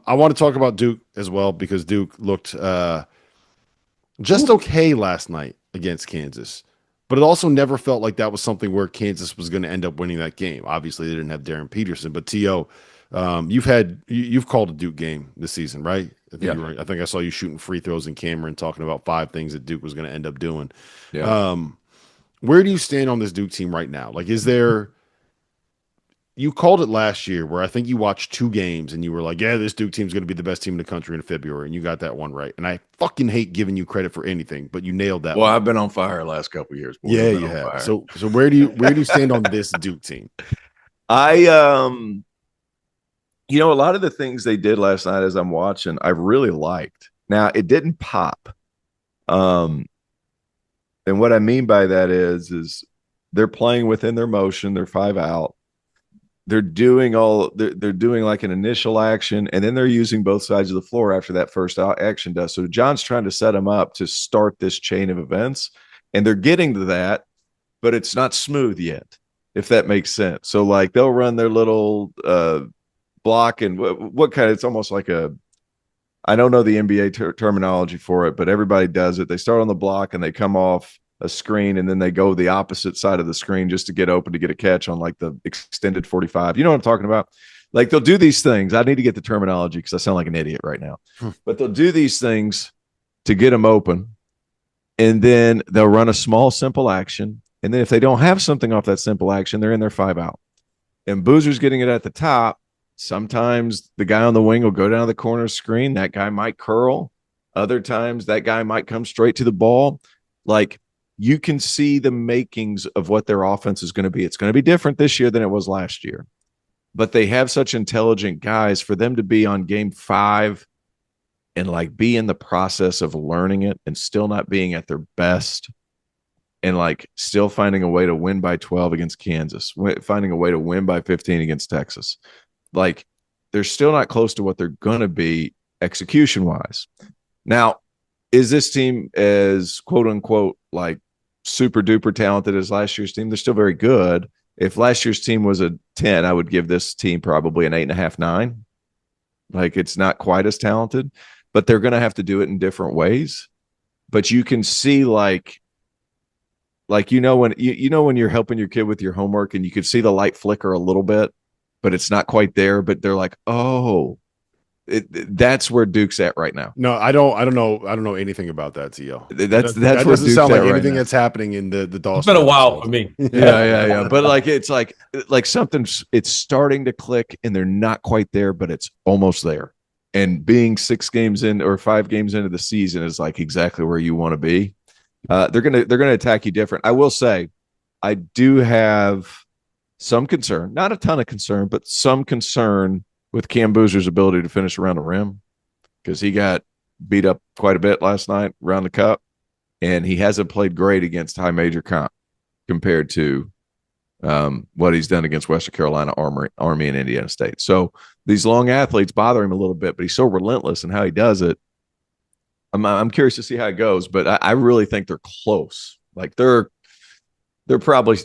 I want to talk about Duke as well because Duke looked just okay last night against Kansas. But it also never felt like that was something where Kansas was going to end up winning that game. Obviously, they didn't have Darren Peterson, but T.O., you've called a Duke game this season, right? Yeah, I think I saw you shooting free throws in Cameron, talking about 5 things that Duke was going to end up doing. yeah. Um, where do you stand on this Duke team right now? Like, is there? You called it last year, where I think you watched 2 games and you were like, "Yeah, this Duke team's going to be the best team in the country in February," and you got that one right. And I fucking hate giving you credit for anything, but you nailed that Well, one. I've been on fire the last couple of years, boy. Yeah, I've been you on have. fire. So where do you stand on this Duke team? I a lot of the things they did last night as I'm watching, I really liked. Now, it didn't pop. Um, and what I mean by that is they're playing within their motion, they're 5 out. They're doing like an initial action, and then they're using both sides of the floor after that first action does. So John's trying to set them up to start this chain of events, and they're getting to that, but it's not smooth yet, if that makes sense. So like they'll run their little block, and what kind of, it's almost like I don't know the NBA terminology for it, but everybody does it. They start on the block and they come off a screen, and then they go the opposite side of the screen just to get open to get a catch on like the extended 45. You know what I'm talking about? Like they'll do these things. I need to get the terminology because I sound like an idiot right now. But they'll do these things to get them open, and then they'll run a small, simple action. And then if they don't have something off that simple action, they're in their 5 out. And Boozer's getting it at the top. Sometimes the guy on the wing will go down the corner screen. That guy might curl. Other times that guy might come straight to the ball. Like, you can see the makings of what their offense is going to be. It's going to be different this year than it was last year. But they have such intelligent guys. For them to be on game 5 and like be in the process of learning it and still not being at their best, and like still finding a way to win by 12 against Kansas, finding a way to win by 15 against Texas. Like, they're still not close to what they're going to be execution wise. Now, is this team as quote unquote like super duper talented as last year's team? They're still very good. If last year's team was a 10, I would give this team probably an 8.5, 9. Like, it's not quite as talented, but they're going to have to do it in different ways. But you can see like when when you're helping your kid with your homework and you can see the light flicker a little bit, but it's not quite there. But they're like, oh, that's where Duke's at right now. No, I don't know. I don't know anything about that, T.O. That's That where doesn't Duke's sound like at right anything now. that's happening in the It's Dawson been a while episodes. for me. Yeah. But like it's like something's it's starting to click, and they're not quite there, but it's almost there. And being 6 games in or 5 games into the season is like exactly where you want to be. They're gonna attack you different. I will say, I do have some concern, not a ton of concern, but some concern with Cam Boozer's ability to finish around the rim, because he got beat up quite a bit last night around the cup, and he hasn't played great against high major comp compared to what he's done against Western Carolina, Army, and Indiana State. So these long athletes bother him a little bit, but he's so relentless in how he does it. I'm curious to see how it goes, but I really think they're close. Like they're probably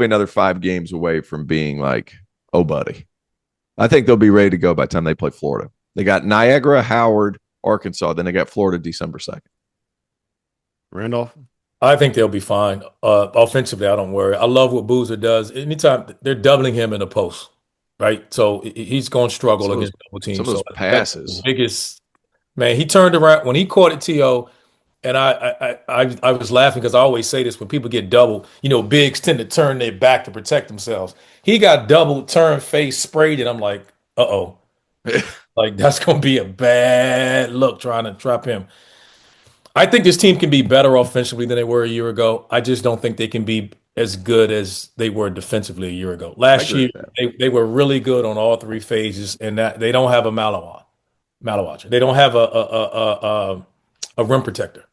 another 5 games away from being like, oh, buddy. I think they'll be ready to go by the time they play Florida. They got Niagara, Howard, Arkansas. Then they got Florida December 2nd. Randolph? I think they'll be fine. Offensively, I don't worry. I love what Boozer does. Anytime they're doubling him in the post, right? So he's going to struggle against double Some teams. of those So that's passes. the biggest, man. He turned around when he caught it, To, and I was laughing because I always say this: when people get doubled, bigs tend to turn their back to protect themselves. He got doubled, turned face, sprayed, and I'm like, uh-oh. Like, that's going to be a bad look trying to trap him. I think this team can be better offensively than they were a year ago. I just don't think they can be as good as they were defensively a year ago. Last year, they were really good on all 3 phases, and that they don't have a Malawatcher. They don't have a rim protector.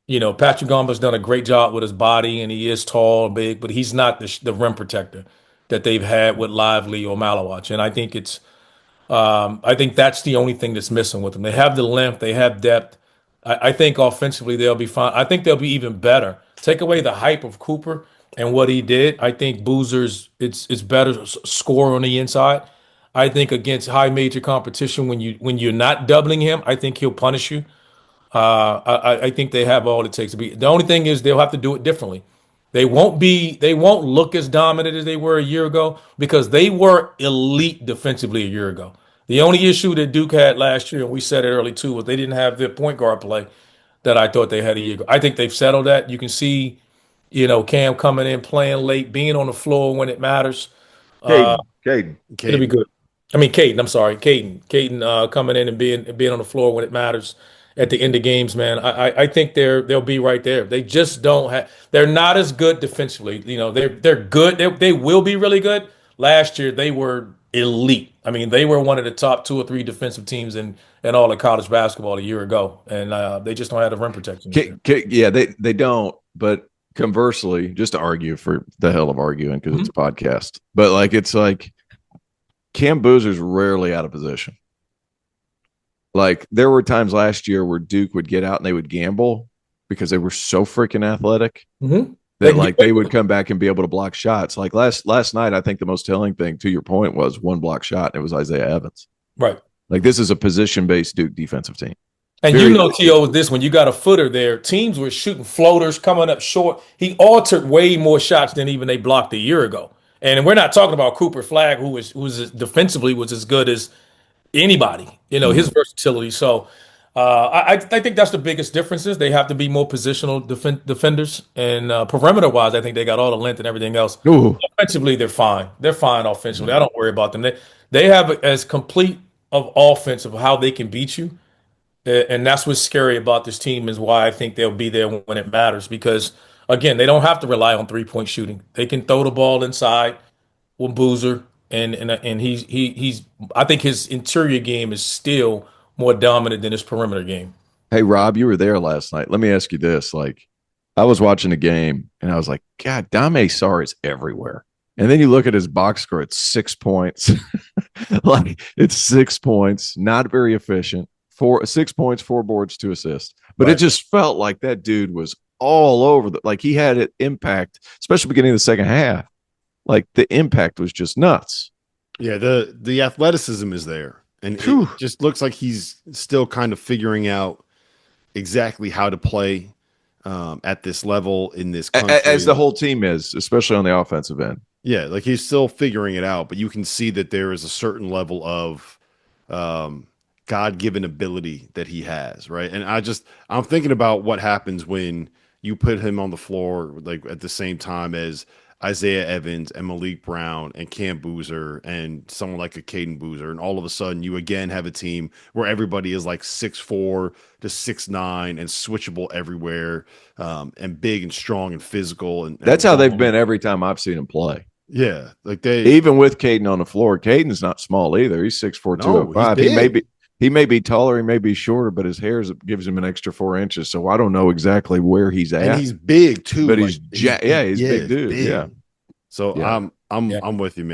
Patrick Gomba's done a great job with his body, and he is tall and big, but he's not the rim protector that they've had with Lively or Malawatch. And I think that's the only thing that's missing with them. They have the length, they have depth. I think offensively they'll be fine. I think they'll be even better. Take away the hype of Cooper and what he did. I think Boozer's it's better score on the inside. I think against high major competition, when you're not doubling him, I think he'll punish you. I think they have all it takes to be. The only thing is they'll have to do it differently. They won't look as dominant as they were a year ago because they were elite defensively a year ago. The only issue that Duke had last year, and we said it early too, was they didn't have their point guard play that I thought they had a year ago. I think they've settled that. You can see, Cam coming in, playing late, being on the floor when it matters. Uh, Caden. It'll be Caden. good. I mean, Caden. I'm sorry, Caden. Caden coming in and being on the floor when it matters at the end of games, man. I think they'll be right there. They just don't have. They're not as good defensively. They're good. They will be really good. Last year they were elite. I mean, they were one of the top 2 or 3 defensive teams in all of college basketball a year ago, and they just don't have the rim protection this year. Yeah, they don't. But conversely, just to argue for the hell of arguing because it's a podcast, but it's like Cam Boozer's rarely out of position. Like there were times last year where Duke would get out and they would gamble because they were so freaking athletic that they would come back and be able to block shots. Like last night, I think the most telling thing to your point was one block shot, and it was Isaiah Evans. Right. Like this is a position-based Duke defensive team. And T.O., with this, when you got a footer there, teams were shooting floaters, coming up short. He altered way more shots than even they blocked a year ago. And we're not talking about Cooper Flagg, who was defensively was as good as anybody, his versatility. So I think that's the biggest difference is they have to be more positional defenders. And perimeter wise, I think they got all the length and everything else. Ooh. Offensively, they're fine. They're fine offensively. I don't worry about them. They have as complete of offense of how they can beat you. And that's what's scary about this team is why I think they'll be there when it matters. Because again, they don't have to rely on 3-point shooting. They can throw the ball inside with Boozer. And he's I think his interior game is still more dominant than his perimeter game. Hey Rob, you were there last night. Let me ask you this: I was watching the game and I was like, God, Dame Sarr is everywhere. And then you look at his box score; it's 6 points. It's 6 points, not very efficient. 6 points, 4 boards, 2 assists. But It just felt like that dude was all over he had an impact, especially beginning of the second half. Like the impact was just nuts. Yeah, the athleticism is there. And it just looks like he's still kind of figuring out exactly how to play at this level in this country. As the whole team is, especially on the offensive end. Yeah, like he's still figuring it out, but you can see that there is a certain level of God-given ability that he has, right? And I'm thinking about what happens when you put him on the floor like at the same time as Isaiah Evans and Malik Brown and Cam Boozer and someone like a Caden Boozer. And all of a sudden you again have a team where everybody is like 6'4" to 6'9" and switchable everywhere, and big and strong and physical. And that's how they've been every time I've seen them play. Yeah. Like even with Caden on the floor, Caden's not small either. He's 6'4", 205. He may be taller, he may be shorter, but his hair gives him an extra 4 inches. So I don't know exactly where he's at. And he's big too. But he's big dude. Big. Yeah. So yeah. I'm with you, man.